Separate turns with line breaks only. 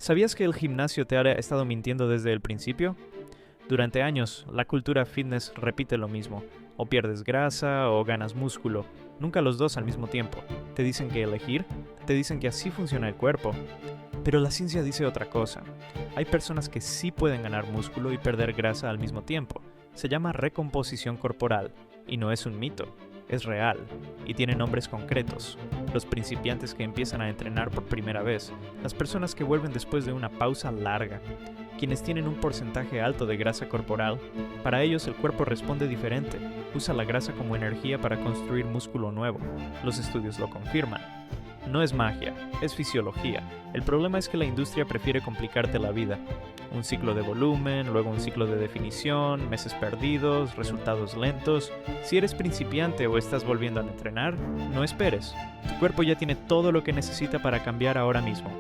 ¿Sabías que el gimnasio te ha estado mintiendo desde el principio? Durante años, la cultura fitness repite lo mismo. O pierdes grasa o ganas músculo. Nunca los dos al mismo tiempo. Te dicen que elegir, te dicen que así funciona el cuerpo. Pero la ciencia dice otra cosa. Hay personas que sí pueden ganar músculo y perder grasa al mismo tiempo. Se llama recomposición corporal. Y no es un mito. Es real, y tiene nombres concretos. Los principiantes que empiezan a entrenar por primera vez, las personas que vuelven después de una pausa larga, quienes tienen un porcentaje alto de grasa corporal, para ellos el cuerpo responde diferente, usa la grasa como energía para construir músculo nuevo. Los estudios lo confirman. No es magia, es fisiología. El problema es que la industria prefiere complicarte la vida. Un ciclo de volumen, luego un ciclo de definición, meses perdidos, resultados lentos. Si eres principiante o estás volviendo a entrenar, no esperes. Tu cuerpo ya tiene todo lo que necesita para cambiar ahora mismo.